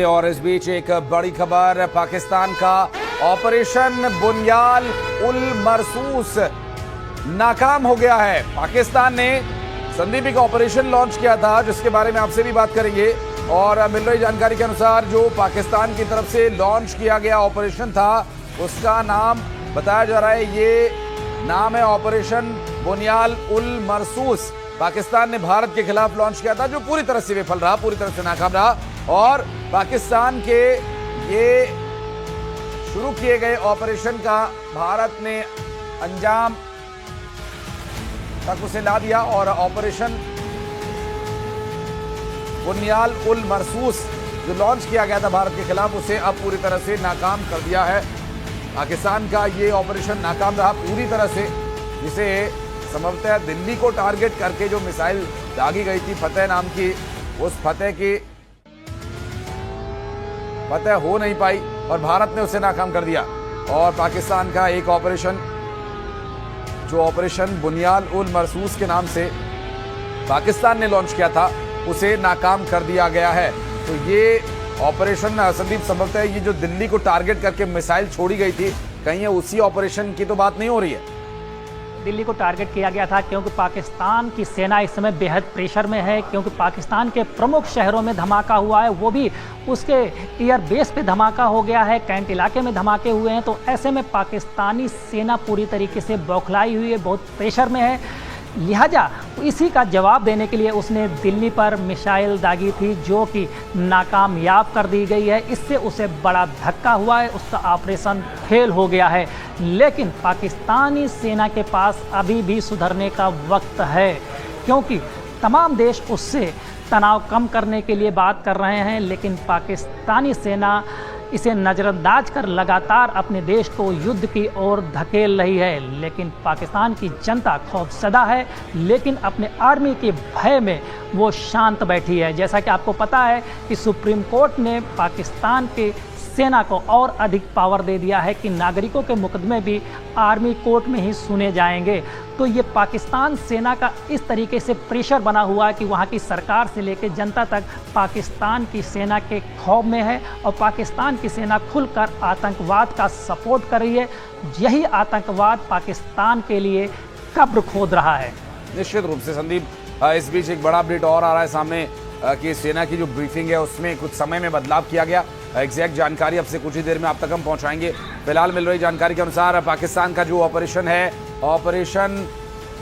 और इस बीच एक बड़ी खबर, पाकिस्तान का ऑपरेशन बुनियाल उल मरसूस नाकाम हो गया है। पाकिस्तान ने संदीप का ऑपरेशन लॉन्च किया था, जिसके बारे में आपसे भी बात करेंगे। और मिल रही जानकारी के अनुसार जो पाकिस्तान की तरफ से लॉन्च किया गया ऑपरेशन था, उसका नाम बताया जा रहा है, ये नाम है ऑपरेशन बुनियाल उल मरसूस। पाकिस्तान ने भारत के खिलाफ लॉन्च किया था, जो पूरी तरह से विफल रहा, पूरी तरह से नाकाम रहा। और पाकिस्तान के ये शुरू किए गए ऑपरेशन का भारत ने अंजाम तक उसे ला दिया और ऑपरेशन बुनियाल उल मरसूस जो लॉन्च किया गया था भारत के खिलाफ, उसे अब पूरी तरह से नाकाम कर दिया है। पाकिस्तान का ये ऑपरेशन नाकाम रहा पूरी तरह से, जिसे संभवतः दिल्ली को टारगेट करके जो मिसाइल दागी गई थी फतेह नाम की, उस फतेह हो नहीं पाई और भारत ने उसे नाकाम कर दिया। और पाकिस्तान का एक ऑपरेशन जो ऑपरेशन बुनियाल उल मरसूस के नाम से पाकिस्तान ने लॉन्च किया था, उसे नाकाम कर दिया गया है। तो ये ऑपरेशन संदीप, संभवतः ये जो दिल्ली को टारगेट करके मिसाइल छोड़ी गई थी, कहीं उसी ऑपरेशन की तो बात नहीं हो रही है? दिल्ली को टारगेट किया गया था क्योंकि पाकिस्तान की सेना इस समय बेहद प्रेशर में है, क्योंकि पाकिस्तान के प्रमुख शहरों में धमाका हुआ है, वो भी उसके एयर बेस पे धमाका हो गया है, कैंट इलाके में धमाके हुए हैं। तो ऐसे में पाकिस्तानी सेना पूरी तरीके से बौखलाई हुई है, बहुत प्रेशर में है। लिहाजा इसी का जवाब देने के लिए उसने दिल्ली पर मिसाइल दागी थी, जो कि नाकामयाब कर दी गई है। इससे उसे बड़ा धक्का हुआ है, उसका ऑपरेशन फेल हो गया है। लेकिन पाकिस्तानी सेना के पास अभी भी सुधरने का वक्त है, क्योंकि तमाम देश उससे तनाव कम करने के लिए बात कर रहे हैं, लेकिन पाकिस्तानी सेना इसे नज़रअंदाज कर लगातार अपने देश को युद्ध की ओर धकेल रही है। लेकिन पाकिस्तान की जनता खौफजदा है, लेकिन अपने आर्मी के भय में वो शांत बैठी है। जैसा कि आपको पता है कि सुप्रीम कोर्ट ने पाकिस्तान के सेना को और अधिक पावर दे दिया है कि नागरिकों के मुकदमे भी आर्मी कोर्ट में ही सुने जाएंगे। तो ये पाकिस्तान सेना का इस तरीके से प्रेशर बना हुआ है कि वहाँ की सरकार से लेकर जनता तक पाकिस्तान की सेना के खौफ में है, और पाकिस्तान की सेना खुलकर आतंकवाद का सपोर्ट कर रही है। यही आतंकवाद पाकिस्तान के लिए कब्र खोद रहा है। निश्चित रूप से संदीप, इस बीच एक बड़ा अपडेट और आ रहा है सामने कि सेना की जो ब्रीफिंग है उसमें कुछ समय में बदलाव किया गया। एग्जैक्ट जानकारी अब से कुछ ही देर में आप तक हम पहुंचाएंगे। फिलहाल मिल रही जानकारी के अनुसार पाकिस्तान का जो ऑपरेशन है, ऑपरेशन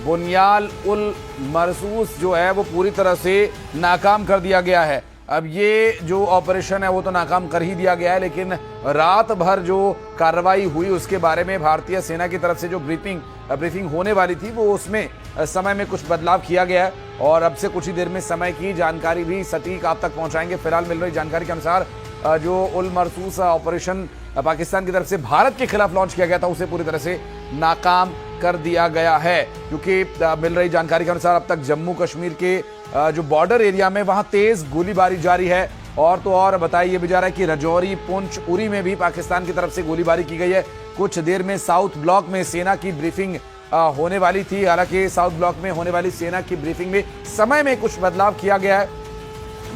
बुनियाल उल मरसूस जो है, वो पूरी तरह से नाकाम कर दिया गया है। अब ये जो ऑपरेशन है वो तो नाकाम कर ही दिया गया है, लेकिन रात भर जो कार्रवाई हुई उसके बारे में भारतीय सेना की तरफ से जो ब्रीफिंग होने वाली थी, वो उसमें समय में कुछ बदलाव किया गया है। और अब से कुछ ही देर में समय की जानकारी भी सटीक आप तक पहुंचाएंगे। फिलहाल मिल रही जानकारी के अनुसार जो उल मरसूस ऑपरेशन पाकिस्तान की तरफ से भारत के खिलाफ लॉन्च किया गया था, उसे पूरी तरह से नाकाम कर दिया गया है। क्योंकि मिल रही जानकारी के अनुसार अब तक जम्मू कश्मीर के जो बॉर्डर एरिया में वहां तेज गोलीबारी जारी है। और तो और बताया ये भी जा रहा है कि रजौरी, पुंछ, उरी में भी पाकिस्तान की तरफ से गोलीबारी की गई है। कुछ देर में साउथ ब्लॉक में सेना की ब्रीफिंग होने वाली थी। हालांकि साउथ ब्लॉक में होने वाली सेना की ब्रीफिंग में समय में कुछ बदलाव किया गया है,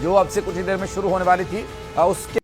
जो अब से कुछ ही देर में शुरू होने वाली थी। उसके